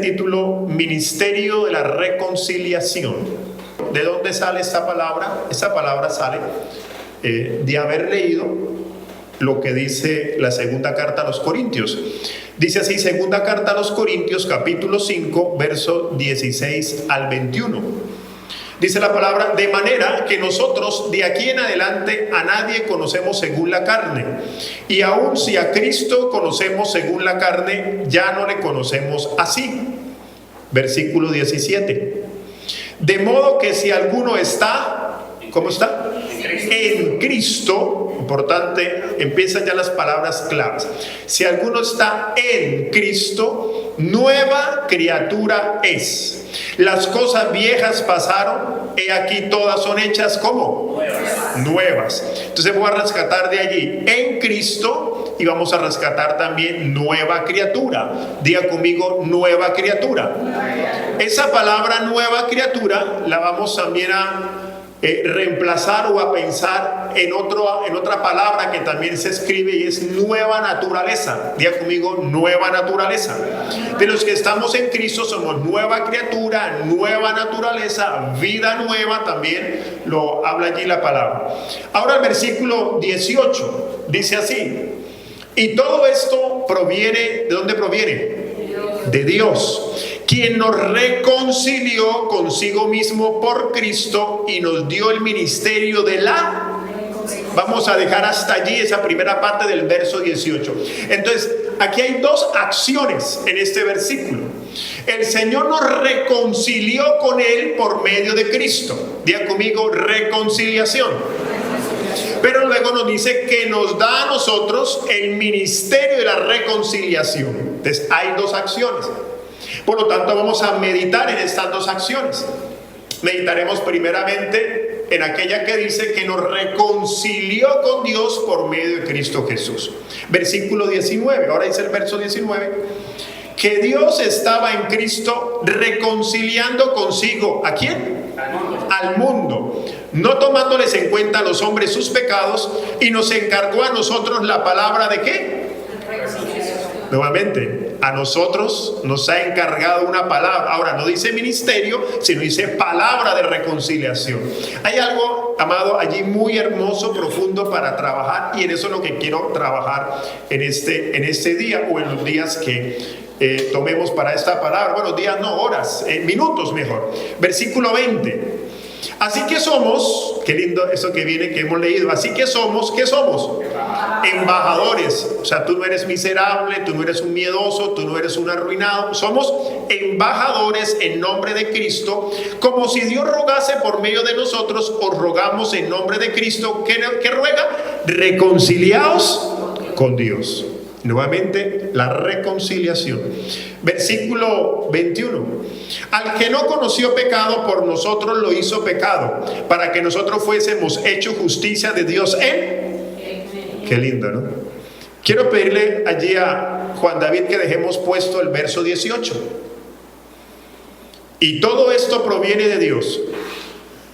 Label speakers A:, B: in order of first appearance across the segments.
A: Título: Ministerio de la Reconciliación. ¿De dónde sale esta palabra? Esta palabra sale de haber leído lo que dice la segunda carta a los Corintios. Dice así, segunda carta a los Corintios, capítulo 5, verso 16 al 21. Dice la palabra: de manera que nosotros de aquí en adelante a nadie conocemos según la carne, y aun si a Cristo conocemos según la carne, ya no le conocemos así. Versículo 17. De modo que si alguno está, ¿cómo está? En Cristo, importante, empiezan ya las palabras claves. Si alguno está en Cristo, nueva criatura es. Las cosas viejas pasaron, he aquí todas son hechas ¿cómo? Nuevas. Entonces voy a rescatar de allí en Cristo y vamos a rescatar también nueva criatura. Diga conmigo, nueva criatura. Esa palabra nueva criatura la vamos también a reemplazar o a pensar en otra palabra que también se escribe, y es nueva naturaleza. Diga conmigo, nueva naturaleza. De los que estamos en Cristo somos nueva criatura, nueva naturaleza, vida nueva, también lo habla allí la palabra. Ahora el versículo 18 dice así: y todo esto proviene, ¿de dónde proviene? De Dios, quien nos reconcilió consigo mismo por Cristo y nos dio el ministerio de la... Vamos a dejar hasta allí esa primera parte del verso 18. Entonces, aquí hay dos acciones en este versículo. El Señor nos reconcilió con Él por medio de Cristo. Diga conmigo, reconciliación. Pero luego nos dice que nos da a nosotros el ministerio de la reconciliación. Entonces, hay dos acciones. Por lo tanto, vamos a meditar en estas dos acciones. Meditaremos primeramente en aquella que dice que nos reconcilió con Dios por medio de Cristo Jesús. Versículo 19, ahora dice el verso 19, que Dios estaba en Cristo reconciliando consigo, ¿a quién? Al mundo, no tomándoles en cuenta a los hombres sus pecados, y nos encargó a nosotros la palabra de ¿qué? Nuevamente, a nosotros nos ha encargado una palabra. Ahora no dice ministerio, sino dice palabra de reconciliación. Hay algo, amado, allí muy hermoso, profundo para trabajar, y en eso es lo que quiero trabajar en este día, o en los días que tomemos para esta palabra. Bueno, días no, horas, minutos mejor. Versículo 20. Así que somos, qué lindo eso que viene, que hemos leído. Así que somos, ¿qué somos? Embajadores. O sea, tú no eres miserable, tú no eres un miedoso, tú no eres un arruinado. Somos embajadores en nombre de Cristo, como si Dios rogase por medio de nosotros. Os rogamos en nombre de Cristo. ¿Qué ruega? Reconciliaos con Dios. Nuevamente, la reconciliación. Versículo 21. Al que no conoció pecado, por nosotros lo hizo pecado, para que nosotros fuésemos hecho justicia de Dios en... Qué lindo, ¿no? Quiero pedirle allí a Juan David que dejemos puesto el verso 18. Y todo esto proviene de Dios,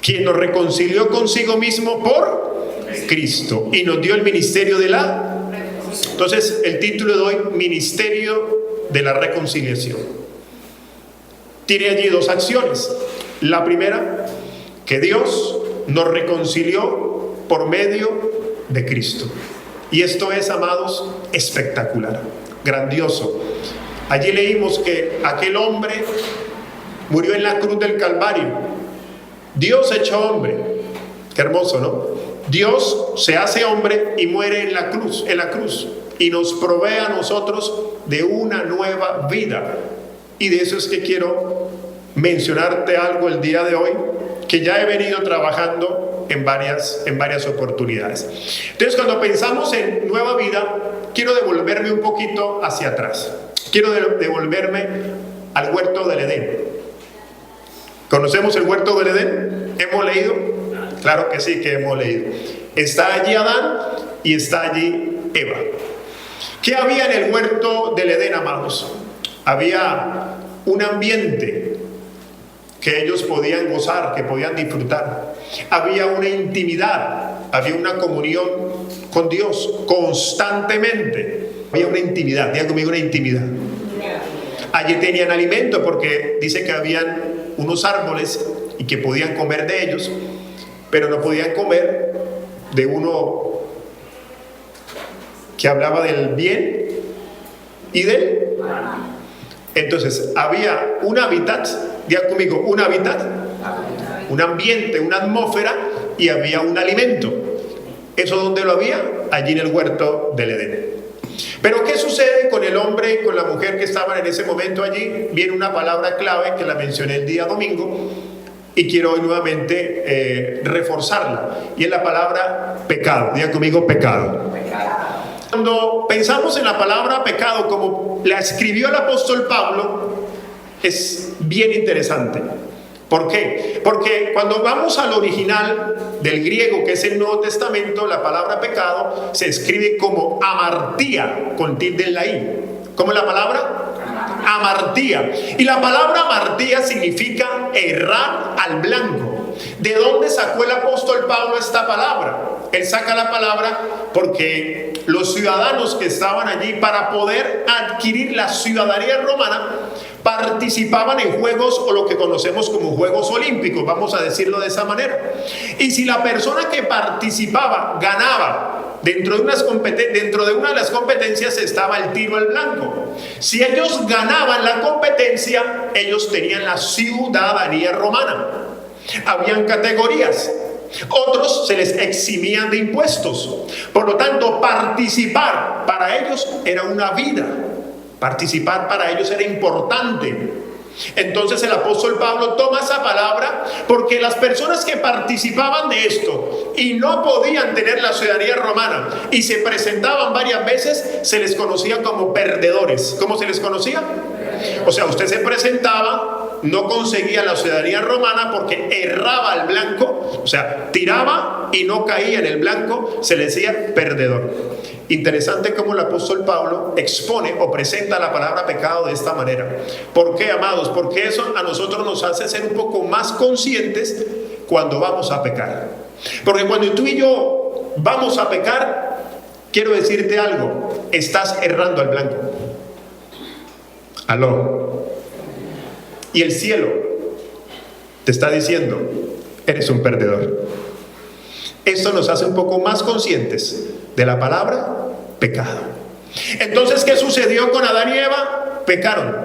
A: quien nos reconcilió consigo mismo por Cristo y nos dio el ministerio de la... Entonces, el título de hoy, Ministerio de la Reconciliación. Tiene allí dos acciones. La primera, que Dios nos reconcilió por medio de Cristo. Y esto es, amados, espectacular, grandioso. Allí leímos que aquel hombre murió en la cruz del Calvario. Dios hecho hombre. Qué hermoso, ¿no? Dios se hace hombre y muere en la cruz, y nos provee a nosotros de una nueva vida. Y de eso es que quiero mencionarte algo el día de hoy, que ya he venido trabajando en varias oportunidades. Entonces, cuando pensamos en nueva vida, quiero devolverme un poquito hacia atrás. Quiero devolverme al huerto del Edén. ¿Conocemos el huerto del Edén? ¿Hemos leído? Claro que sí, que hemos leído. Está allí Adán y está allí Eva. ¿Qué había en el huerto del Edén, amados? Había un ambiente que ellos podían gozar, que podían disfrutar. Había una intimidad, había una comunión con Dios constantemente. Había una intimidad, diga conmigo, una intimidad. Allí tenían alimento porque dice que habían unos árboles y que podían comer de ellos, pero no podían comer de uno que hablaba del bien y del... Entonces había un hábitat, diga conmigo, un hábitat, un ambiente, una atmósfera, y había un alimento. ¿Eso dónde lo había? Allí en el huerto del Edén. Pero ¿qué sucede con el hombre y con la mujer que estaban en ese momento allí? Viene una palabra clave que la mencioné el día domingo y quiero hoy nuevamente reforzarla, y es la palabra pecado. Diga conmigo, pecado. Cuando pensamos en la palabra pecado como la escribió el apóstol Pablo, es bien interesante. ¿Por qué? Porque cuando vamos al original del griego, que es el Nuevo Testamento, la palabra pecado se escribe como amartía, con tilde en la i. ¿Cómo es la palabra? Amartía. Y la palabra amartía significa errar al blanco. ¿De dónde sacó el apóstol Pablo esta palabra? Él saca la palabra porque los ciudadanos que estaban allí, para poder adquirir la ciudadanía romana, participaban en juegos, o lo que conocemos como Juegos Olímpicos, vamos a decirlo de esa manera. Y si la persona que participaba ganaba dentro de una de las competencias, estaba el tiro al blanco. Si ellos ganaban la competencia, ellos tenían la ciudadanía romana. Habían categorías. Otros se les eximían de impuestos. Por lo tanto, participar para ellos era una vida. Participar para ellos era importante. Entonces el apóstol Pablo toma esa palabra porque las personas que participaban de esto y no podían tener la ciudadanía romana y se presentaban varias veces, se les conocía como perdedores. ¿Cómo se les conocía? O sea, usted se presentaba, no conseguía la ciudadanía romana porque erraba al blanco, o sea, tiraba y no caía en el blanco, se le decía perdedor. Interesante cómo el apóstol Pablo expone o presenta la palabra pecado de esta manera. ¿Por qué, amados? Porque eso a nosotros nos hace ser un poco más conscientes cuando vamos a pecar. Porque cuando tú y yo vamos a pecar, quiero decirte algo, estás errando al blanco. Aló. Y el cielo te está diciendo, eres un perdedor. Esto nos hace un poco más conscientes de la palabra pecado. Entonces, ¿qué sucedió con Adán y Eva? Pecaron,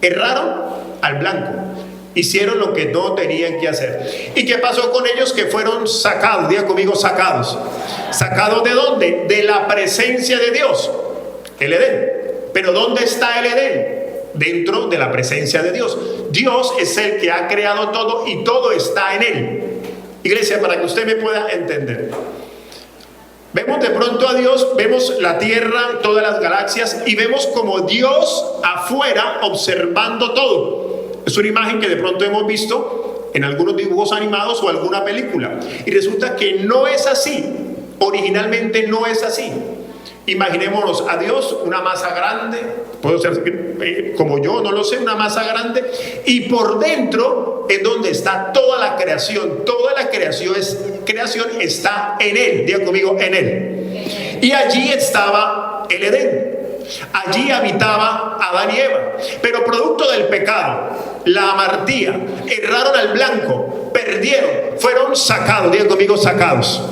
A: erraron al blanco, hicieron lo que no tenían que hacer. ¿Y qué pasó con ellos? Que fueron sacados, diga conmigo, sacados. ¿Sacados de dónde? De la presencia de Dios, el Edén. Pero ¿dónde está el Edén? Dentro de la presencia de Dios. Dios es el que ha creado todo y todo está en él. Iglesia, para que usted me pueda entender, vemos de pronto a Dios, vemos la tierra, todas las galaxias, y vemos como Dios afuera observando todo. Es una imagen que de pronto hemos visto en algunos dibujos animados o alguna película, y resulta que no es así. Originalmente no es así. Imaginémonos a Dios, una masa grande, puede ser como yo, no lo sé, una masa grande, y por dentro es donde está toda la creación. Toda la creación está en él. Diga conmigo, en él. Y allí estaba el Edén. Allí habitaba Adán y Eva. Pero producto del pecado, la amartía, erraron al blanco, perdieron, fueron sacados. Diga conmigo, sacados.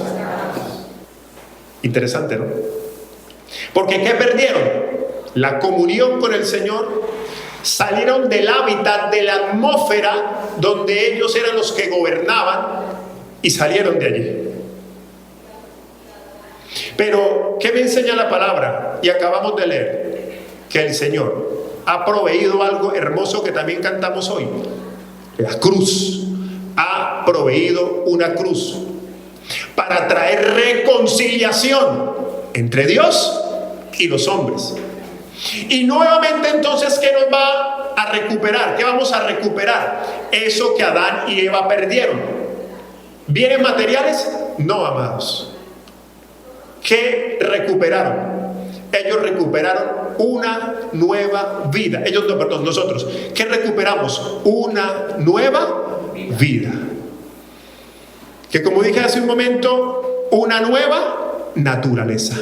A: Interesante, ¿no? Porque ¿qué perdieron? La comunión con el Señor. Salieron del hábitat, de la atmósfera donde ellos eran los que gobernaban, y salieron de allí. Pero ¿qué me enseña la palabra? Y acabamos de leer que el Señor ha proveído algo hermoso que también cantamos hoy. La cruz. Ha proveído una cruz para traer reconciliación entre Dios y los hombres. Y nuevamente, entonces, ¿qué nos va a recuperar? ¿Qué vamos a recuperar? Eso que Adán y Eva perdieron. ¿Vienen materiales? No, amados. ¿Qué recuperaron? Ellos recuperaron una nueva vida. Ellos no, perdón, nosotros. ¿Qué recuperamos? Una nueva vida. Que, como dije hace un momento, una nueva naturaleza.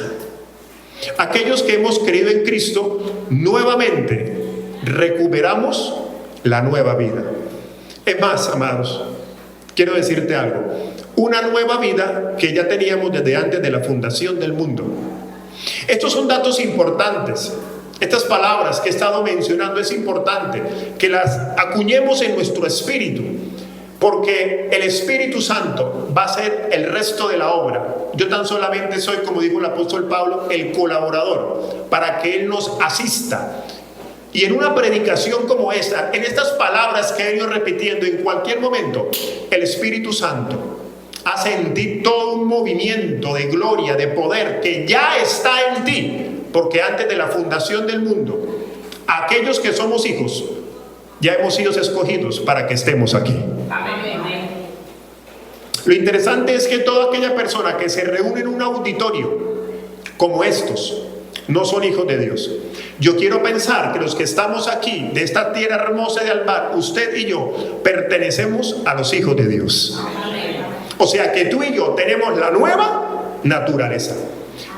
A: Aquellos que hemos creído en Cristo, nuevamente recuperamos la nueva vida. Es más, amados, quiero decirte algo. Una nueva vida que ya teníamos desde antes de la fundación del mundo. Estos son datos importantes. Estas palabras que he estado mencionando es importante que las acuñemos en nuestro espíritu, porque el Espíritu Santo va a hacer el resto de la obra. Yo tan solamente soy, como dijo el apóstol Pablo, el colaborador, para que Él nos asista. Y en una predicación como esta, en estas palabras que he ido repitiendo, en cualquier momento, el Espíritu Santo hace en ti todo un movimiento de gloria, de poder, que ya está en ti, porque antes de la fundación del mundo, aquellos que somos hijos, ya hemos sido escogidos para que estemos aquí. Amén. Lo interesante es que toda aquella persona que se reúne en un auditorio como estos, no son hijos de Dios. Yo quiero pensar que los que estamos aquí, de esta tierra hermosa de Albar, usted y yo, pertenecemos a los hijos de Dios. Amén. O sea que tú y yo tenemos la nueva naturaleza.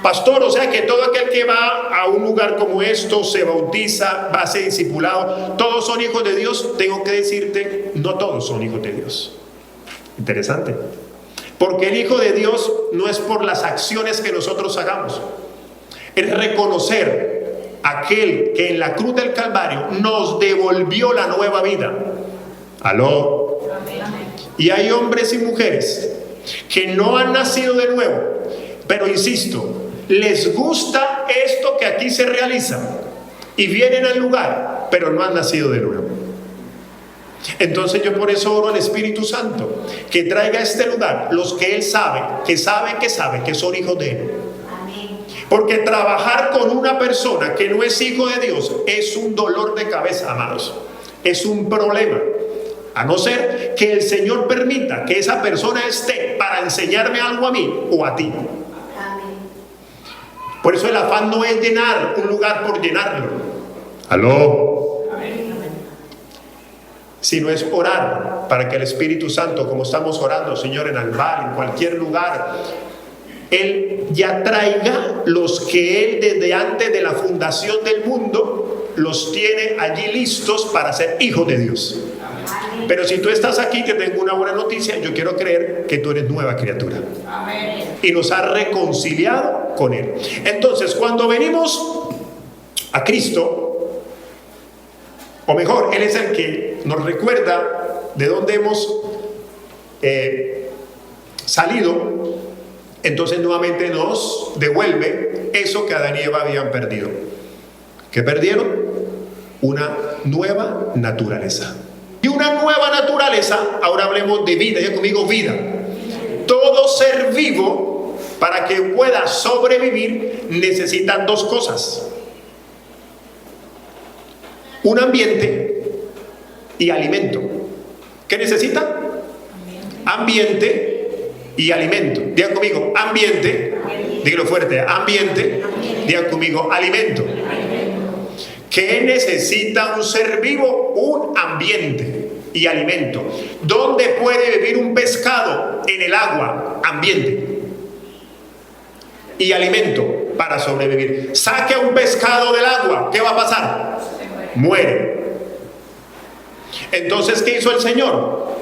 A: Pastor, o sea que todo aquel que va a un lugar como esto, se bautiza, va a ser discipulado, ¿todos son hijos de Dios? Tengo que decirte, no todos son hijos de Dios. Interesante. Porque el hijo de Dios no es por las acciones que nosotros hagamos. Es reconocer aquel que en la cruz del Calvario nos devolvió la nueva vida. ¿Aló? Y hay hombres y mujeres que no han nacido de nuevo, pero insisto, les gusta esto que aquí se realiza y vienen al lugar, pero no han nacido de nuevo. Entonces yo por eso oro al Espíritu Santo que traiga a este lugar los que Él sabe que son hijos de Él. Porque trabajar con una persona que no es hijo de Dios es un dolor de cabeza, amados. Es un problema. A no ser que el Señor permita que esa persona esté para enseñarme algo a mí o a ti. Por eso el afán no es llenar un lugar por llenarlo. ¿Aló? Sino es orar para que el Espíritu Santo, como estamos orando, Señor, en Albar, en cualquier lugar, Él ya traiga los que Él desde antes de la fundación del mundo los tiene allí listos para ser hijos de Dios. Pero si tú estás aquí, te tengo una buena noticia. Yo quiero creer que tú eres nueva criatura. Amén. Y nos ha reconciliado con Él. Entonces, cuando venimos a Cristo, o mejor, Él es el que nos recuerda de dónde hemos salido. Entonces nuevamente nos devuelve eso que Adán y Eva habían perdido. ¿Qué perdieron? Una nueva naturaleza. Y una nueva naturaleza, ahora hablemos de vida. Ya conmigo, vida. Todo ser vivo, para que pueda sobrevivir, necesita dos cosas: un ambiente y alimento. ¿Qué necesita? Ambiente y alimento. Digan conmigo, ambiente. Dígalo fuerte, ambiente. Digan conmigo, alimento. ¿Qué necesita un ser vivo? Un ambiente y alimento. ¿Dónde puede vivir un pescado? En el agua. Ambiente y alimento para sobrevivir. Saque a un pescado del agua, ¿qué va a pasar? Muere. Entonces, ¿qué hizo el Señor?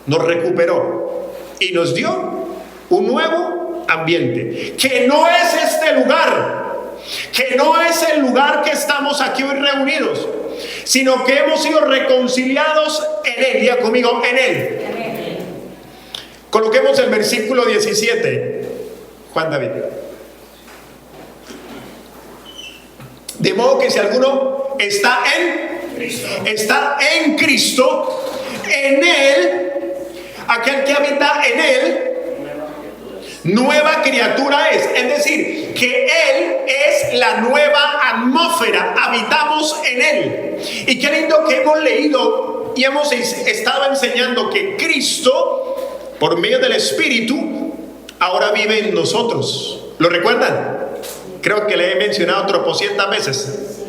A: Nos recuperó y nos dio un nuevo ambiente, que no es este lugar, que no es el lugar que estamos aquí hoy reunidos, sino que hemos sido reconciliados en Él. Diga conmigo, en Él. Coloquemos el versículo 17, Juan David. De modo que si alguno está en Cristo, en Él, aquel que habita en Él, nueva criatura es. Es decir, que Él es la nueva atmósfera, habitamos en Él. Y qué lindo que hemos leído y hemos estado enseñando que Cristo, por medio del Espíritu, ahora vive en nosotros. ¿Lo recuerdan? Creo que le he mencionado tropocientas veces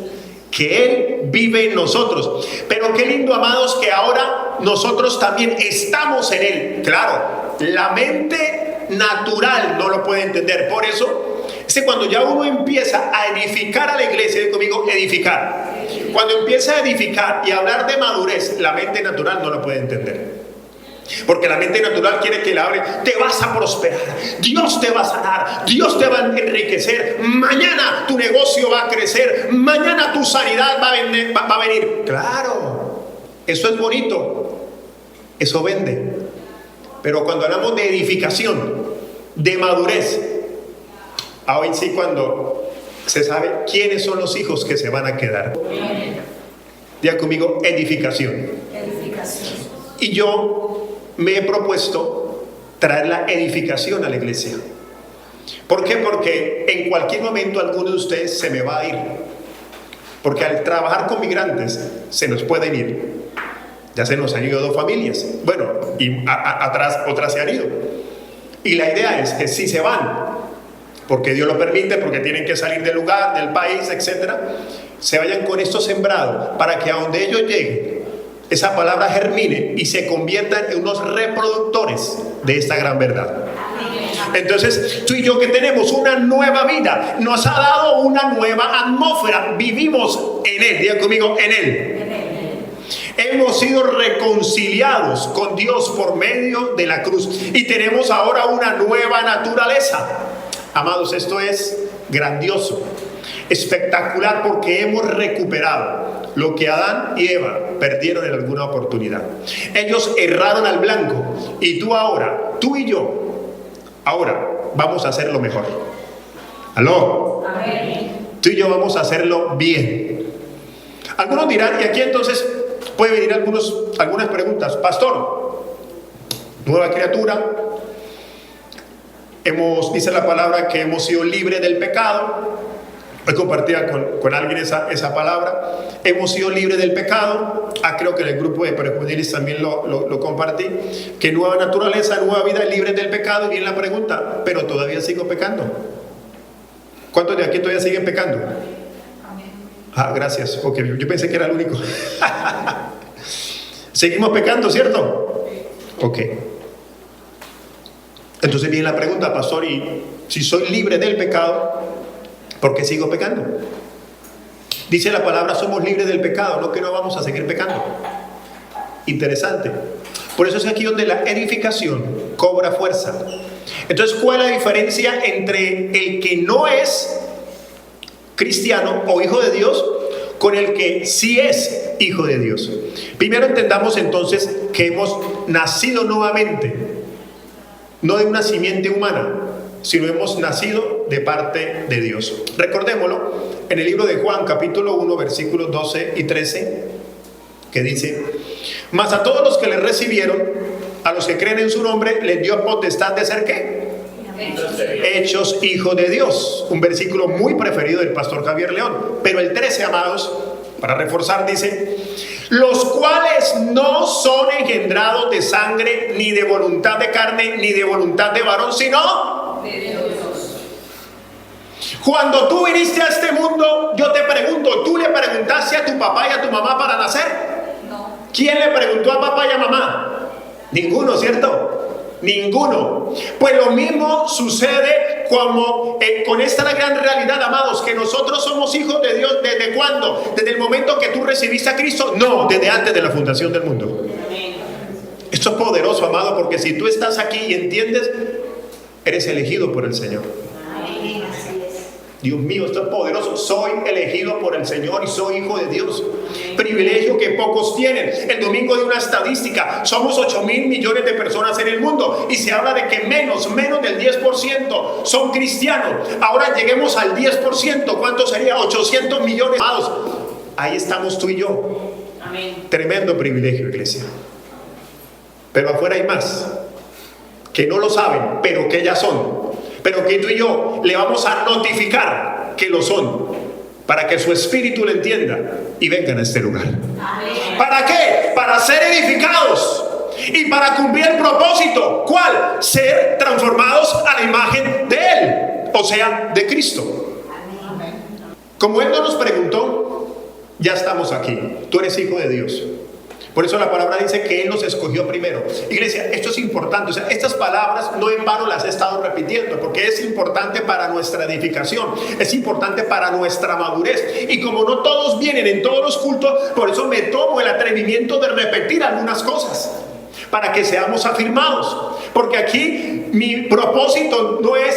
A: que Él vive en nosotros. Pero qué lindo, amados, que ahora nosotros también estamos en Él. Claro, la mente natural no lo puede entender. Por eso, cuando ya uno empieza a edificar a la iglesia, conmigo, edificar. Cuando empieza a edificar y a hablar de madurez, la mente natural no la puede entender. Porque la mente natural quiere que le hable: te vas a prosperar, Dios te va a sanar, Dios te va a enriquecer, mañana tu negocio va a crecer, mañana tu sanidad va a venir. Claro, eso es bonito, eso vende. Pero cuando hablamos de edificación, de madurez, hoy sí, cuando se sabe quiénes son los hijos que se van a quedar. Diga conmigo: edificación. Y yo me he propuesto traer la edificación a la iglesia. ¿Por qué? Porque en cualquier momento alguno de ustedes se me va a ir. Porque al trabajar con migrantes se nos pueden ir. Ya se nos han ido 2 familias. Bueno, y atrás otras se han ido. Y la idea es que si se van, porque Dios lo permite, porque tienen que salir del lugar, del país, etcétera, se vayan con esto sembrado, para que a donde ellos lleguen, esa palabra germine y se conviertan en unos reproductores de esta gran verdad. Entonces, tú y yo, que tenemos una nueva vida, nos ha dado una nueva atmósfera. Vivimos en Él. Diga conmigo: en Él. Hemos sido reconciliados con Dios por medio de la cruz y tenemos ahora una nueva naturaleza. Amados, esto es grandioso, espectacular, porque hemos recuperado lo que Adán y Eva perdieron en alguna oportunidad. Ellos erraron al blanco y tú y yo, ahora vamos a hacerlo mejor. ¿Aló? Amén. Tú y yo vamos a hacerlo bien. Algunos dirán, y aquí entonces puede venir algunas preguntas: pastor, nueva criatura, dice la palabra que hemos sido libres del pecado. Hoy compartía con alguien esa palabra: hemos sido libres del pecado. Creo que en el grupo de prejuveniles también lo compartí, que nueva naturaleza, nueva vida, libres del pecado. Y viene la pregunta: pero todavía sigo pecando. ¿Cuántos de aquí todavía siguen pecando? Gracias. Ok, yo pensé que era el único. Seguimos pecando, ¿cierto? Ok. Entonces viene la pregunta: pastor, y si soy libre del pecado, ¿por qué sigo pecando? Dice la palabra: somos libres del pecado, no que no vamos a seguir pecando. Interesante. Por eso es aquí donde la edificación cobra fuerza. Entonces, ¿cuál es la diferencia entre el que no es cristiano o hijo de Dios con el que sí es hijo de Dios? Primero entendamos entonces que hemos nacido nuevamente, no de una simiente humana, sino hemos nacido de parte de Dios. Recordémoslo en el libro de Juan, capítulo 1, versículos 12 y 13, que dice: mas a todos los que le recibieron, a los que creen en su nombre, les dio potestad de ser ¿qué? Hechos hijos de Dios. Un versículo muy preferido del pastor Javier León. Pero el 13, amados, para reforzar, dice: los cuales no son engendrados de sangre, ni de voluntad de carne, ni de voluntad de varón, sino de Dios. Cuando tú viniste a este mundo, yo te pregunto: ¿tú le preguntaste a tu papá y a tu mamá para nacer? No. ¿Quién le preguntó a papá y a mamá? Ninguno, ¿cierto? Ninguno. Pues lo mismo sucede con esta gran realidad, amados, que nosotros somos hijos de Dios. ¿Desde cuándo? ¿Desde el momento que tú recibiste a Cristo? No, desde antes de la fundación del mundo. Esto es poderoso, amado, porque si tú estás aquí y entiendes, eres elegido por el Señor. Dios mío, esto es poderoso. Soy elegido por el Señor y soy hijo de Dios. Privilegio que pocos tienen. El domingo de una estadística: somos 8,000 millones de personas en el mundo y se habla de que menos del 10% son cristianos. Ahora lleguemos al 10%. ¿Cuánto sería? 800 millones. Ahí estamos tú y yo. Amén. Tremendo privilegio, iglesia. Pero afuera hay más que no lo saben, pero que ya son. Pero que tú y yo le vamos a notificar que lo son, para que su espíritu lo entienda y vengan a este lugar. Amén. ¿Para qué? Para ser edificados y para cumplir el propósito. ¿Cuál? Ser transformados a la imagen de Él, o sea, de Cristo. Amén. Como Él no nos preguntó, ya estamos aquí. Tú eres hijo de Dios. Por eso la palabra dice que Él nos escogió primero. Iglesia, esto es importante. O sea, estas palabras no en vano las he estado repitiendo, porque es importante para nuestra edificación, es importante para nuestra madurez. Y como no todos vienen en todos los cultos, por eso me tomo el atrevimiento de repetir algunas cosas, para que seamos afirmados. Porque aquí mi propósito no es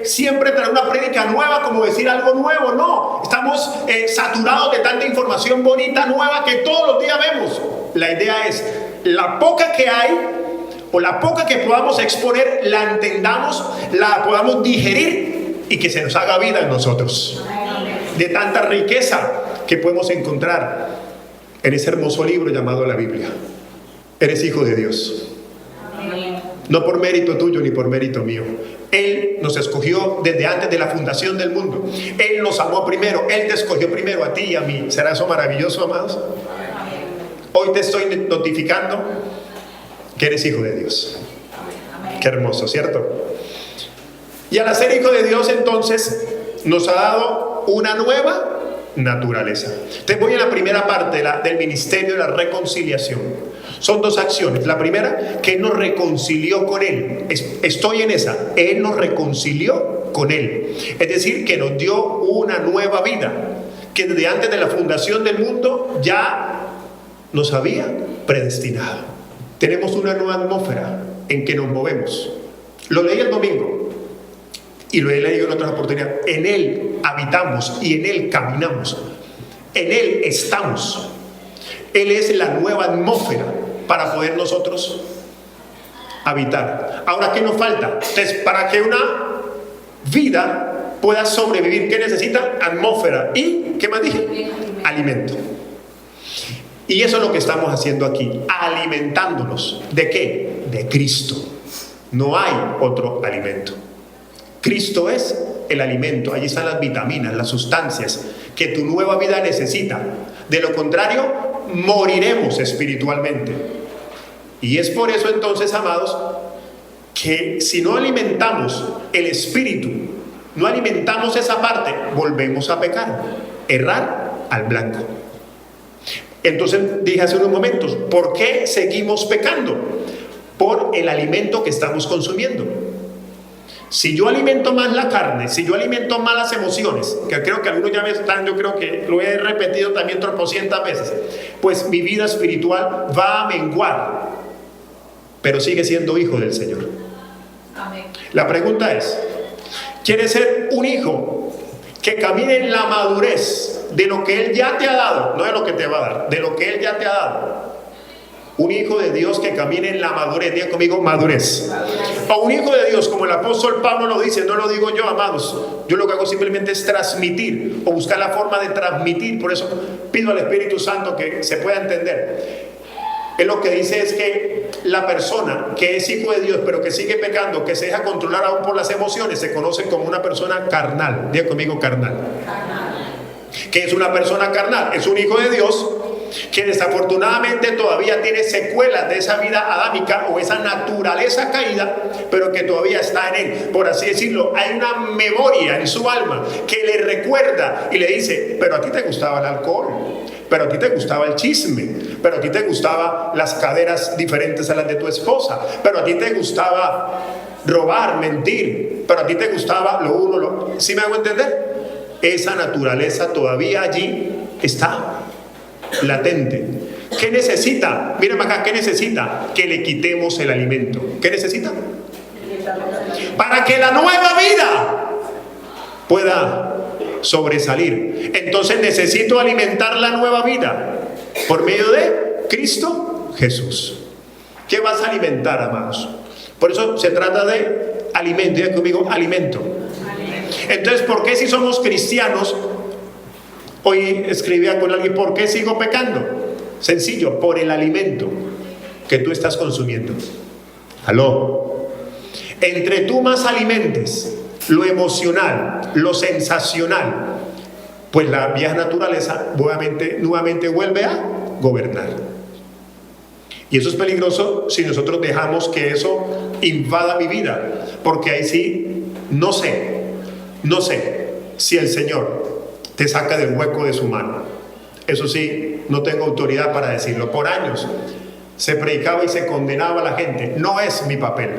A: siempre traer una prédica nueva, como decir algo nuevo. No, estamos saturados de tanta información bonita, nueva, que todos los días vemos. La idea es, la poca que hay, o la poca que podamos exponer, la entendamos, la podamos digerir y que se nos haga vida en nosotros. De tanta riqueza que podemos encontrar en ese hermoso libro llamado la Biblia. Eres hijo de Dios. No por mérito tuyo ni por mérito mío. Él nos escogió desde antes de la fundación del mundo. Él nos amó primero. Él te escogió primero a ti y a mí. ¿Será eso maravilloso, amados? Hoy te estoy notificando que eres hijo de Dios. Qué hermoso, ¿cierto? Y al ser hijo de Dios, entonces nos ha dado una nueva naturaleza. Entonces voy a la primera parte del ministerio de la reconciliación. Son dos acciones. La primera, que Él nos reconcilió con Él. Estoy en esa. Él nos reconcilió con Él. Es decir, que nos dio una nueva vida, que desde antes de la fundación del mundo ya nos había predestinado. Tenemos una nueva atmósfera en que nos movemos. Lo leí el domingo y lo he leído en otras oportunidades. En Él habitamos y en Él caminamos. En Él estamos. Él es la nueva atmósfera para poder nosotros habitar. Ahora, ¿qué nos falta? Entonces, para que una vida pueda sobrevivir, ¿qué necesita? Atmósfera. ¿Y qué más dije? Alimento. Y eso es lo que estamos haciendo aquí, alimentándonos. ¿De qué? De Cristo. No hay otro alimento. Cristo es el alimento. Allí están las vitaminas, las sustancias que tu nueva vida necesita. De lo contrario, moriremos espiritualmente. Y es por eso entonces, amados, que si no alimentamos el espíritu, no alimentamos esa parte, volvemos a pecar, errar al blanco. Entonces dije hace unos momentos, ¿por qué seguimos pecando? Por el alimento que estamos consumiendo. Si yo alimento más la carne, si yo alimento más las emociones, que creo que algunos ya me están, yo creo que lo he repetido también tropocientas veces, pues mi vida espiritual va a menguar, pero sigue siendo hijo del Señor. Amén. La pregunta es, ¿quieres ser un hijo que camine en la madurez de lo que Él ya te ha dado? No de lo que te va a dar, de lo que Él ya te ha dado. Un hijo de Dios que camine en la madurez. Diga conmigo, madurez. O un hijo de Dios, como el apóstol Pablo lo dice, no lo digo yo, amados. Yo lo que hago simplemente es transmitir, o buscar la forma de transmitir. Por eso pido al Espíritu Santo que se pueda entender. Él lo que dice es que la persona que es hijo de Dios, pero que sigue pecando, que se deja controlar aún por las emociones, se conoce como una persona carnal. Diga conmigo, carnal. ¿Qué es una persona carnal? Es un hijo de Dios que desafortunadamente todavía tiene secuelas de esa vida adámica o esa naturaleza caída, pero que todavía está en él, por así decirlo. Hay una memoria en su alma que le recuerda y le dice, pero a ti te gustaba el alcohol, pero a ti te gustaba el chisme, pero a ti te gustaban las caderas diferentes a las de tu esposa, pero a ti te gustaba robar, mentir, pero a ti te gustaba lo uno, ¿sí me hago entender? Esa naturaleza todavía allí está latente. ¿Qué necesita? Miren acá, ¿qué necesita? Que le quitemos el alimento. ¿Qué necesita? Para que la nueva vida pueda sobresalir. Entonces necesito alimentar la nueva vida por medio de Cristo Jesús. ¿Qué vas a alimentar, amados? Por eso se trata de alimento. Diga conmigo, alimento. Entonces, ¿por qué si somos cristianos? Hoy escribía con alguien, ¿por qué sigo pecando? Sencillo, por el alimento que tú estás consumiendo. ¿Aló? Entre tú más alimentes lo emocional, lo sensacional, pues la vieja naturaleza nuevamente vuelve a gobernar. Y eso es peligroso si nosotros dejamos que eso invada mi vida, porque ahí sí, no sé si el Señor te saca del hueco de su mano. Eso sí, no tengo autoridad para decirlo. Por años se predicaba y se condenaba a la gente. No es mi papel.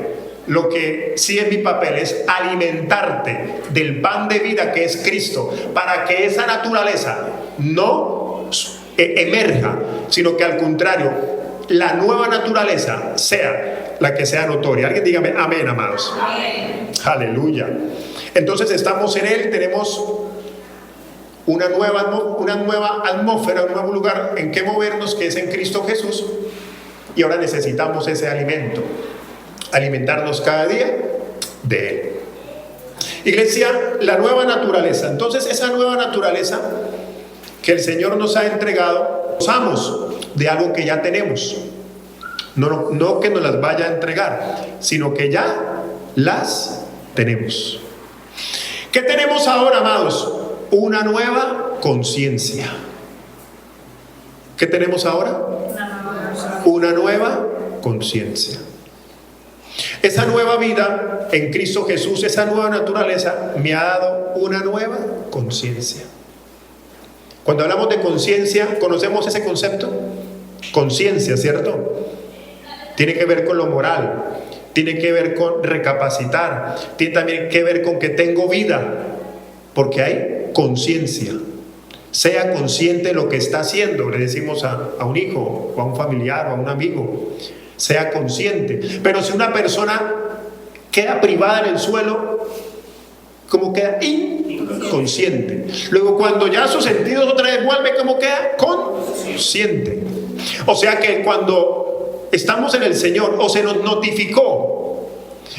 A: Lo que sí es mi papel es alimentarte del pan de vida que es Cristo, para que esa naturaleza no emerja, sino que al contrario, la nueva naturaleza sea la que sea notoria. Alguien dígame amén, amados. Amén. Aleluya. Entonces estamos en Él, tenemos una nueva atmósfera, un nuevo lugar en que movernos, que es en Cristo Jesús, y ahora necesitamos ese alimento, alimentarnos cada día de Él. Iglesia, la nueva naturaleza. Entonces esa nueva naturaleza que el Señor nos ha entregado, usamos de algo que ya tenemos. No que nos las vaya a entregar, sino que ya las tenemos. ¿Qué tenemos ahora, amados? Una nueva conciencia. ¿Qué tenemos ahora? Una nueva conciencia. Esa nueva vida en Cristo Jesús, esa nueva naturaleza me ha dado una nueva conciencia. Cuando hablamos de conciencia, ¿conocemos ese concepto? Conciencia, ¿cierto? Tiene que ver con lo moral, tiene que ver con recapacitar, tiene también que ver con que tengo vida, porque hay conciencia. Sea consciente de lo que está haciendo, le decimos a un hijo, o a un familiar, o a un amigo. Sea consciente. Pero si una persona queda privada en el suelo, ¿cómo queda? Inconsciente. Luego, cuando ya sus sentidos otra vez vuelve, ¿cómo queda? Consciente. O sea que cuando estamos en el Señor, o se nos notificó,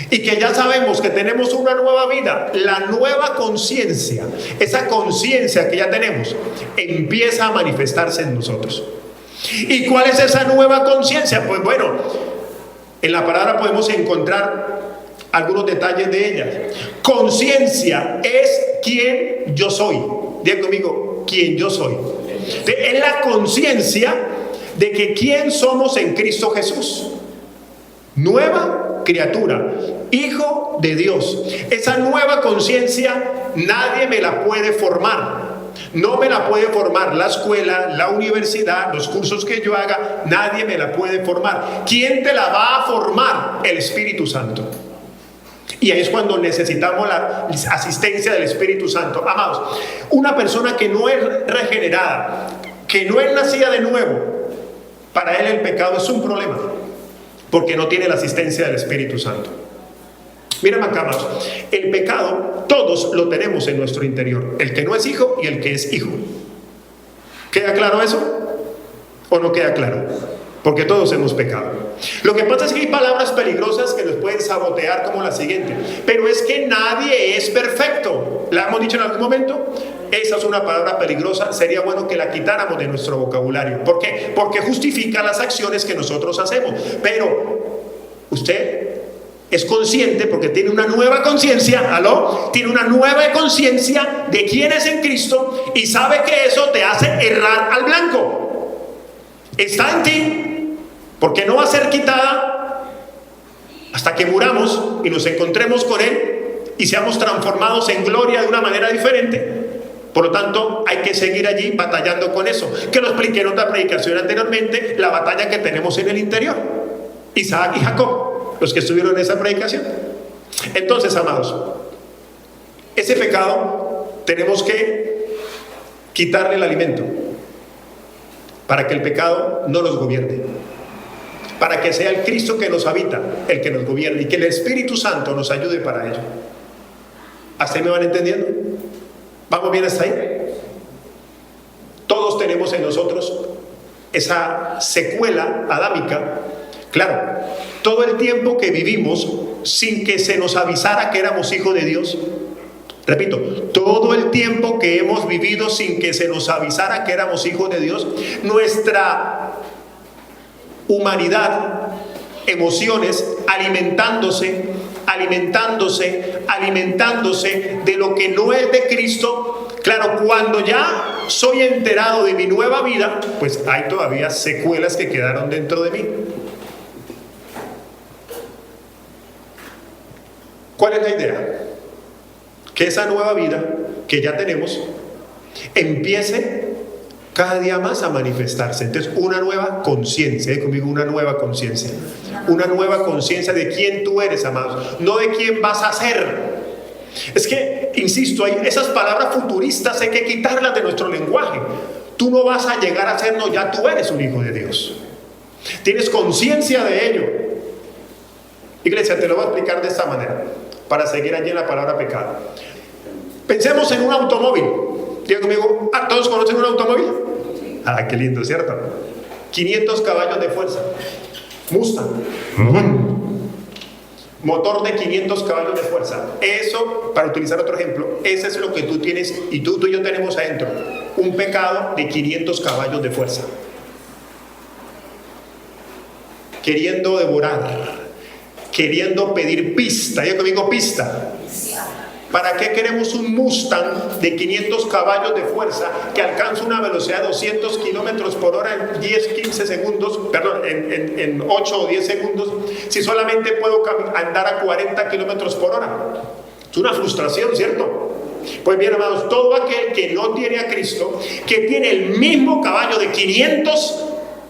A: y que ya sabemos que tenemos una nueva vida, la nueva conciencia, esa conciencia que ya tenemos, empieza a manifestarse en nosotros. ¿Y cuál es esa nueva conciencia? Pues bueno, en la palabra podemos encontrar algunos detalles de ella. Conciencia es quien yo soy. Diga conmigo, quien yo soy. Es la conciencia de que quién somos en Cristo Jesús. Nueva criatura, hijo de Dios. Esa nueva conciencia nadie me la puede formar. No me la puede formar la escuela, la universidad, los cursos que yo haga. Nadie me la puede formar. ¿Quién te la va a formar? El Espíritu Santo. Y ahí es cuando necesitamos la asistencia del Espíritu Santo. Amados, una persona que no es regenerada, que no es nacida de nuevo, para él el pecado es un problema, porque no tiene la asistencia del Espíritu Santo. Miren acá, amados, el pecado todos lo tenemos en nuestro interior, el que no es hijo y el que es hijo. ¿Queda claro eso? ¿O no queda claro? Porque todos hemos pecado. Lo que pasa es que hay palabras peligrosas que nos pueden sabotear, como la siguiente: pero es que nadie es perfecto. ¿La hemos dicho en algún momento? Esa es una palabra peligrosa. Sería bueno que la quitáramos de nuestro vocabulario. ¿Por qué? Porque justifica las acciones que nosotros hacemos. Pero usted es consciente, porque tiene una nueva conciencia, ¿aló? Tiene una nueva conciencia de quién es en Cristo, y sabe que eso te hace errar al blanco. Está en ti, porque no va a ser quitada hasta que muramos y nos encontremos con Él y seamos transformados en gloria de una manera diferente. Por lo tanto, hay que seguir allí batallando con eso, que lo expliqué en otra predicación anteriormente, la batalla que tenemos en el interior. Isaac y Jacob, los que estuvieron en esa predicación. Entonces, amados, ese pecado tenemos que quitarle el alimento, para que el pecado no nos gobierne, para que sea el Cristo que nos habita el que nos gobierne, y que el Espíritu Santo nos ayude para ello. ¿Hasta ahí me van entendiendo? ¿Vamos bien hasta ahí? Todos tenemos en nosotros esa secuela adámica. Claro, todo el tiempo que vivimos sin que se nos avisara que éramos hijos de Dios, repito, todo el tiempo que hemos vivido sin que se nos avisara que éramos hijos de Dios, nuestra humanidad, emociones, alimentándose de lo que no es de Cristo. Claro, cuando ya soy enterado de mi nueva vida, pues hay todavía secuelas que quedaron dentro de mí. ¿Cuál es la idea? Que esa nueva vida que ya tenemos empiece cada día más a manifestarse. Entonces, una nueva conciencia, conmigo, una nueva conciencia. Una nueva conciencia de quién tú eres, amados, no de quién vas a ser. Es que, insisto, esas palabras futuristas hay que quitarlas de nuestro lenguaje. Tú no vas a llegar a ser, no, ya tú eres un hijo de Dios. Tienes conciencia de ello. Iglesia, te lo voy a explicar de esta manera, para seguir allí en la palabra pecado. Pensemos en un automóvil. Diga conmigo, ¿todos conocen un automóvil? Ah, qué lindo, ¿cierto? 500 caballos de fuerza. Mustang. Motor de 500 caballos de fuerza. Eso, para utilizar otro ejemplo, eso es lo que tú tienes y tú y yo tenemos adentro. Un pecado de 500 caballos de fuerza. Queriendo devorar, queriendo pedir pista. Diga conmigo, pista. ¿Para qué queremos un Mustang de 500 caballos de fuerza que alcanza una velocidad de 200 kilómetros por hora en 10, 15 segundos, perdón, en 8 o 10 segundos, si solamente puedo andar a 40 kilómetros por hora? Es una frustración, ¿cierto? Pues bien, amados, todo aquel que no tiene a Cristo, que tiene el mismo caballo de 500,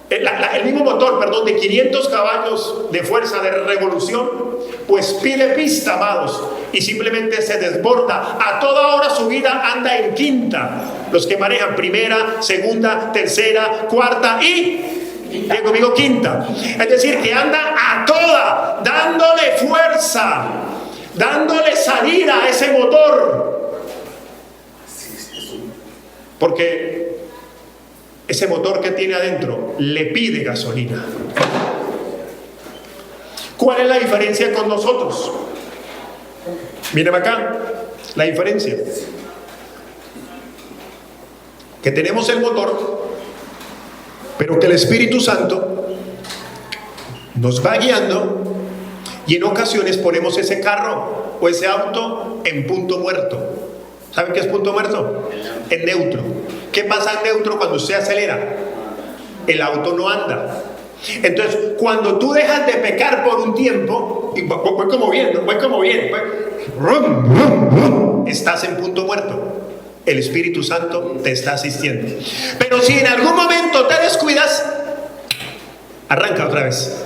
A: el mismo motor, perdón, de 500 caballos de fuerza, de revolución, pues pide pista, amados, y simplemente se desborda. A toda hora su vida anda en quinta. Los que manejan primera, segunda, tercera, cuarta y, diga conmigo, quinta. Es decir, que anda a toda, dándole fuerza, dándole salida a ese motor. Porque ese motor que tiene adentro le pide gasolina. ¿Cuál es la diferencia con nosotros? Miren acá, la diferencia. Que tenemos el motor, pero que el Espíritu Santo nos va guiando y en ocasiones ponemos ese carro o ese auto en punto muerto. ¿Saben qué es punto muerto? En neutro. ¿Qué pasa en neutro cuando usted acelera? El auto no anda. Entonces, cuando tú dejas de pecar por un tiempo, y voy como bien, estás en punto muerto. El Espíritu Santo te está asistiendo. Pero si en algún momento te descuidas, arranca otra vez.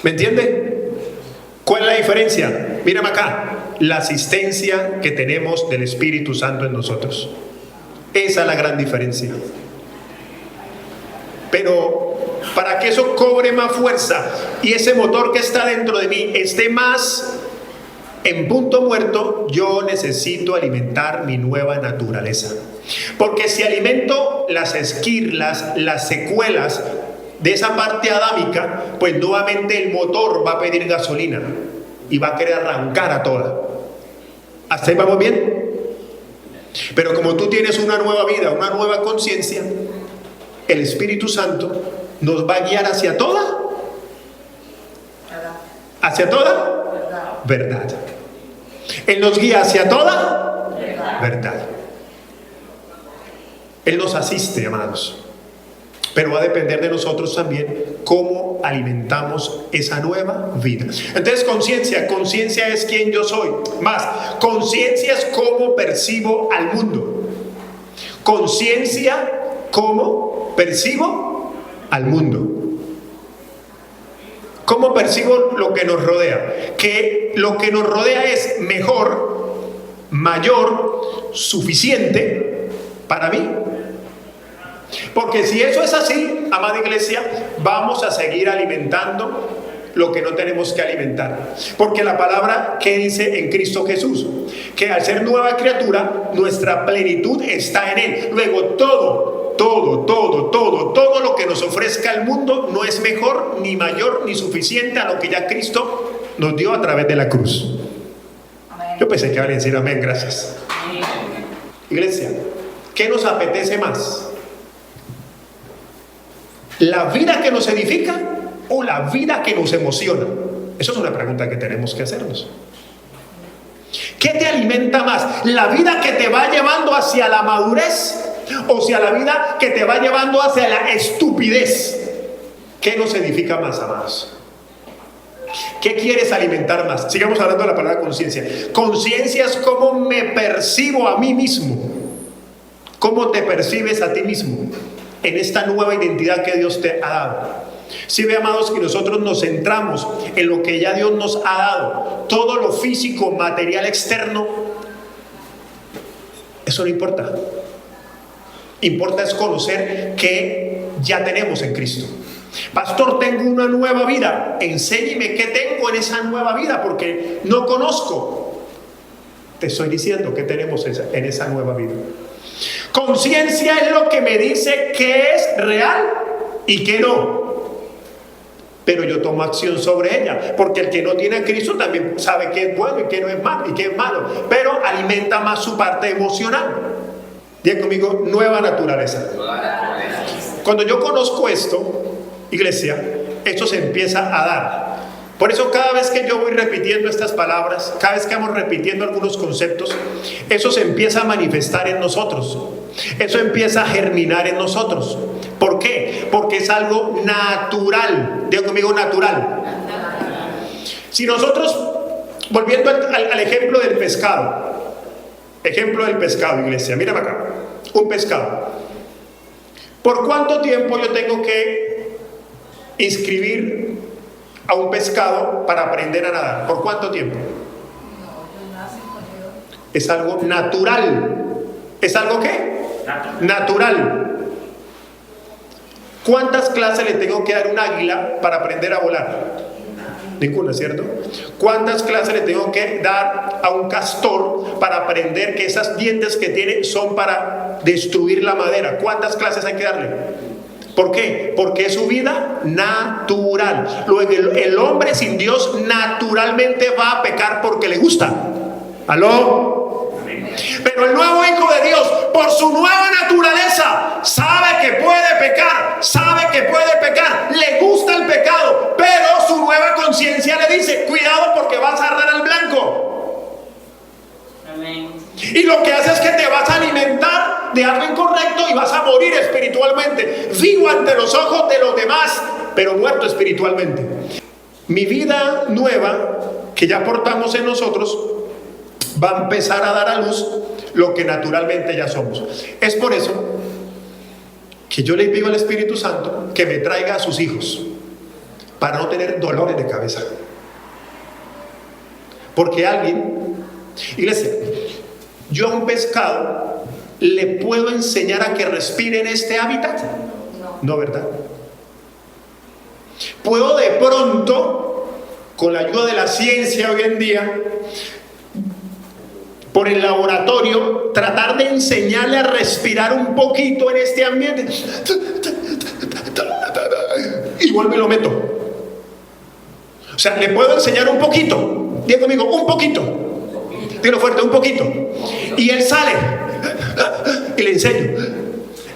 A: ¿Me entiende? ¿Cuál es la diferencia? Mírame acá. La asistencia que tenemos del Espíritu Santo en nosotros. Esa es la gran diferencia. Pero para que eso cobre más fuerza y ese motor que está dentro de mí esté más en punto muerto, yo necesito alimentar mi nueva naturaleza. Porque si alimento las esquirlas, las secuelas de esa parte adámica, pues nuevamente el motor va a pedir gasolina y va a querer arrancar a toda. ¿Hasta ahí vamos bien? Pero como tú tienes una nueva vida, una nueva conciencia, el Espíritu Santo nos va a guiar hacia toda verdad. Él nos guía hacia toda verdad. Él nos asiste, amados. Pero va a depender de nosotros también cómo alimentamos esa nueva vida. Entonces, conciencia es quién yo soy. Más, conciencia es cómo percibo al mundo. Conciencia, cómo percibo al mundo. ¿Cómo percibo lo que nos rodea? Que lo que nos rodea es mejor, mayor, suficiente para mí. Porque si eso es así, amada iglesia, vamos a seguir alimentando lo que no tenemos que alimentar. Porque la palabra que dice en Cristo Jesús, que al ser nueva criatura, nuestra plenitud está en Él. Luego todo lo que nos ofrezca el mundo no es mejor, ni mayor, ni suficiente a lo que ya Cristo nos dio a través de la cruz. Amén. Yo pensé que iban a decir amén, gracias. Amén. Iglesia, ¿qué nos apetece más? ¿La vida que nos edifica o la vida que nos emociona? Eso es una pregunta que tenemos que hacernos. ¿Qué te alimenta más? ¿La vida que te va llevando hacia la madurez o sea la vida que te va llevando hacia la estupidez? ¿Qué nos edifica más, amados? ¿Qué quieres alimentar más? Sigamos hablando de la palabra conciencia. Conciencia es cómo me percibo a mí mismo. ¿Cómo te percibes a ti mismo en esta nueva identidad que Dios te ha dado? Si ve, amados, que nosotros nos centramos en lo que ya Dios nos ha dado, todo lo físico, material externo, eso no importa. Importa es conocer que ya tenemos en Cristo. Pastor, tengo una nueva vida. Enséñeme qué tengo en esa nueva vida, porque no conozco. Te estoy diciendo que tenemos en esa nueva vida. Conciencia es lo que me dice qué es real y qué no. Pero yo tomo acción sobre ella, porque el que no tiene a Cristo también sabe qué es bueno y qué no es malo, y qué es malo, pero alimenta más su parte emocional. Diga conmigo, nueva naturaleza. Cuando yo conozco esto, iglesia, esto se empieza a dar. Por eso cada vez que yo voy repitiendo estas palabras, cada vez que vamos repitiendo algunos conceptos, eso se empieza a manifestar en nosotros. Eso empieza a germinar en nosotros. ¿Por qué? Porque es algo natural. Diga conmigo, natural. Si nosotros, volviendo al ejemplo del pescado, iglesia, mírame acá, un pescado. ¿Por cuánto tiempo yo tengo que inscribir a un pescado para aprender a nadar? ¿Por cuánto tiempo? Es algo natural. ¿Es algo qué? Natural. ¿Cuántas clases le tengo que dar a un águila para aprender a volar? Ninguna, ¿cierto? ¿Cuántas clases le tengo que dar a un castor para aprender que esas dientes que tiene son para destruir la madera? ¿Cuántas clases hay que darle? ¿Por qué? Porque es su vida natural. Luego el hombre sin Dios naturalmente va a pecar porque le gusta. ¿Aló? Pero el nuevo hijo de Dios, por su nueva naturaleza, sabe que puede pecar, le gusta el pecado, pero su nueva conciencia le dice, cuidado porque vas a agarrar al blanco. Amén. Y lo que hace es que te vas a alimentar de algo incorrecto y vas a morir espiritualmente, vivo ante los ojos de los demás, pero muerto espiritualmente. Mi vida nueva que ya portamos en nosotros va a empezar a dar a luz lo que naturalmente ya somos. Es por eso que yo le pido al Espíritu Santo que me traiga a sus hijos para no tener dolores de cabeza. Porque alguien, iglesia, yo a un pescado le puedo enseñar a que respire en este hábitat. No, ¿verdad? Puedo de pronto, con la ayuda de la ciencia hoy en día, por el laboratorio, tratar de enseñarle a respirar un poquito en este ambiente. Igual me lo meto. O sea, le puedo enseñar un poquito. Diga conmigo, un poquito. Dilo fuerte, un poquito. Y él sale. Y le enseño.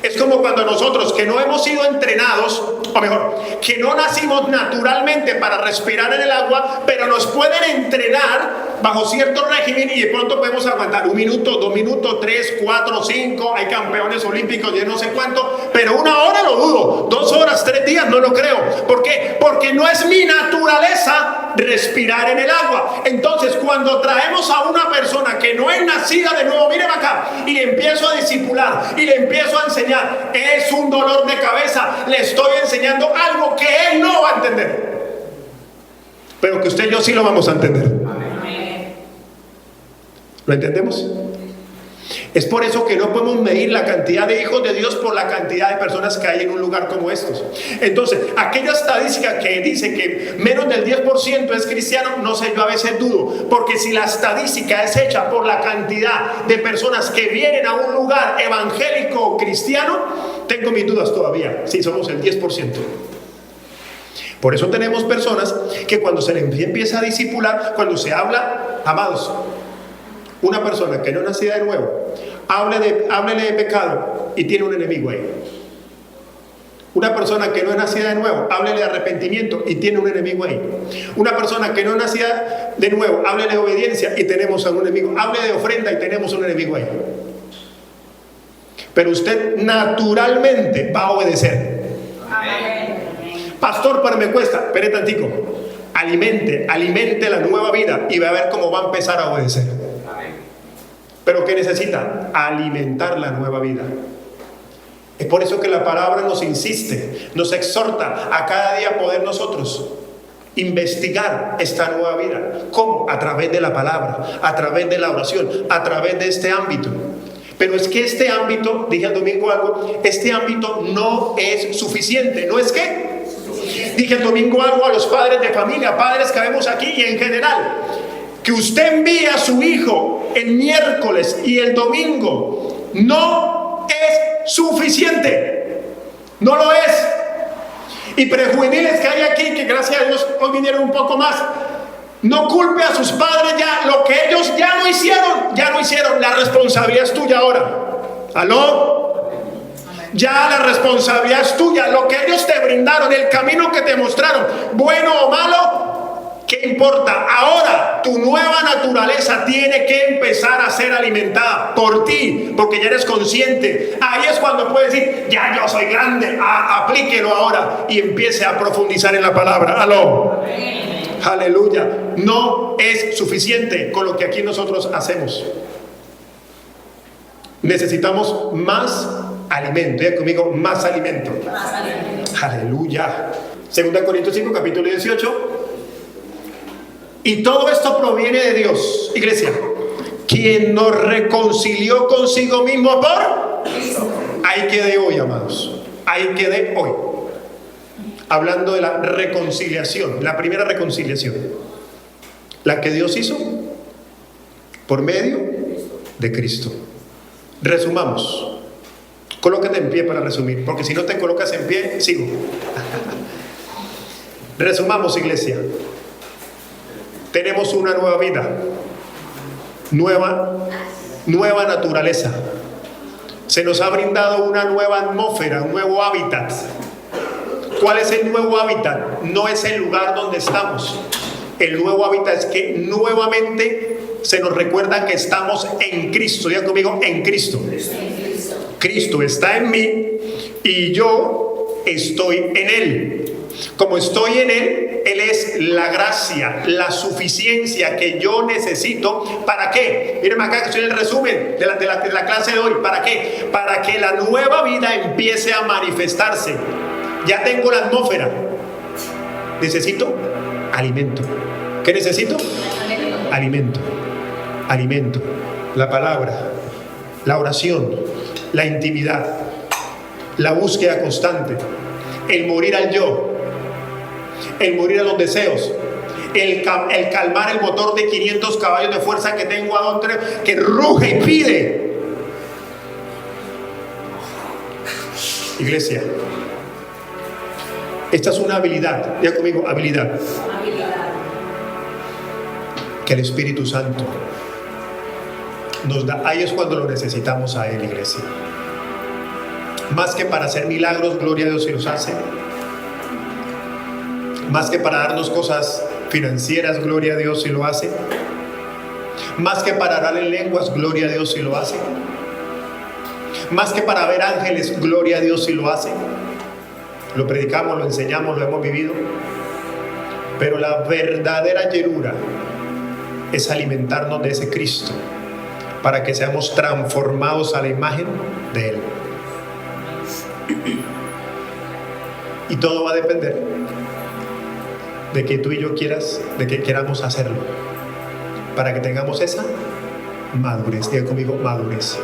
A: Es como cuando nosotros que no hemos sido entrenados, o mejor, que no nacimos naturalmente para respirar en el agua, pero nos pueden entrenar bajo cierto régimen y de pronto podemos aguantar 1 minuto, 2 minutos, 3, 4, 5, hay campeones olímpicos de no sé cuánto, pero 1 hora lo dudo, 2 horas, 3 días no lo creo. ¿Por qué? Porque no es mi naturaleza respirar en el agua. Entonces cuando traemos a una persona que no es nacida de nuevo, miren acá, y le empiezo a discipular y le empiezo a enseñar, es un dolor de cabeza, le estoy enseñando algo que él no va a entender, pero que usted y yo sí lo vamos a entender. ¿Lo entendemos? Es por eso que no podemos medir la cantidad de hijos de Dios por la cantidad de personas que hay en un lugar como estos. Entonces, aquella estadística que dice que menos del 10% es cristiano, no sé, yo a veces dudo, porque si la estadística es hecha por la cantidad de personas que vienen a un lugar evangélico o cristiano, tengo mis dudas todavía, si somos el 10%. Por eso tenemos personas que cuando se les empieza a discipular, cuando se habla, amados, una persona que no es nacida de nuevo, háblele de pecado y tiene un enemigo ahí. Una persona que no es nacida de nuevo, háblele de arrepentimiento y tiene un enemigo ahí. Una persona que no es nacida de nuevo, háblele de obediencia y tenemos a un enemigo. Háblele de ofrenda y tenemos un enemigo ahí. Pero usted naturalmente va a obedecer. Amén. Pastor, pero me cuesta. Espere tantico. Alimente la nueva vida y va a ver cómo va a empezar a obedecer. Pero ¿qué necesita? Alimentar la nueva vida. Es por eso que la palabra nos insiste, nos exhorta a cada día poder nosotros investigar esta nueva vida. ¿Cómo? A través de la palabra, a través de la oración, a través de este ámbito. Pero es que este ámbito, dije el domingo algo, este ámbito no es suficiente. ¿No es qué? Dije el domingo algo a los padres de familia, padres que vemos aquí y en general, que usted envía a su hijo el miércoles y el domingo no es suficiente. No lo es. Y prejuveniles que hay aquí, que gracias a Dios hoy vinieron un poco más, no culpe a sus padres ya, lo que ellos ya no hicieron, la responsabilidad es tuya ahora. ¿Aló? Ya la responsabilidad es tuya, lo que ellos te brindaron, el camino que te mostraron, bueno o malo, ¿qué importa? Ahora tu nueva naturaleza tiene que empezar a ser alimentada por ti, porque ya eres consciente. Ahí es cuando puedes decir, ya yo soy grande, aplíquelo ahora y empiece a profundizar en la palabra. ¿Aló? Aleluya. No es suficiente con lo que aquí nosotros hacemos. Necesitamos más alimento. Diga conmigo, más alimento. Más alimento. Aleluya. 2 Corintios 5, capítulo 18. Y todo esto proviene de Dios, iglesia, quien nos reconcilió consigo mismo por Cristo. Ahí quedé hoy, amados. Ahí quedé hoy. Hablando de la reconciliación, la primera reconciliación, la que Dios hizo por medio de Cristo. Resumamos. Colócate en pie para resumir, porque si no te colocas en pie, sigo. Resumamos, iglesia. Tenemos una nueva vida, nueva naturaleza. Se nos ha brindado una nueva atmósfera, un nuevo hábitat. ¿Cuál es el nuevo hábitat? No es el lugar donde estamos. El nuevo hábitat es que nuevamente se nos recuerda que estamos en Cristo. Diga conmigo, en Cristo. Cristo está en mí y yo estoy en Él. Como estoy en Él, Él es la gracia, la suficiencia que yo necesito. ¿Para qué? Mírenme acá que estoy en el resumen de la clase de hoy. ¿Para qué? Para que la nueva vida empiece a manifestarse. Ya tengo la atmósfera. Necesito alimento. ¿Qué necesito? Alimento. Alimento. La palabra, la oración, la intimidad, la búsqueda constante, el morir al yo, el morir a los deseos, el calmar el motor de 500 caballos de fuerza que tengo adentro, que ruge y pide. Iglesia, esta es una habilidad, diga conmigo, habilidad, que el Espíritu Santo nos da. Ahí es cuando lo necesitamos a Él, iglesia. Más que para hacer milagros, gloria a Dios si los hace. Más que para darnos cosas financieras, gloria a Dios si lo hace. Más que para hablar en lenguas, gloria a Dios si lo hace. Más que para ver ángeles, gloria a Dios si lo hace. Lo predicamos, lo enseñamos, lo hemos vivido. Pero la verdadera llenura es alimentarnos de ese Cristo para que seamos transformados a la imagen de Él. Y todo va a depender de que tú y yo de que queramos hacerlo, para que tengamos esa madurez. Diga conmigo, madurez.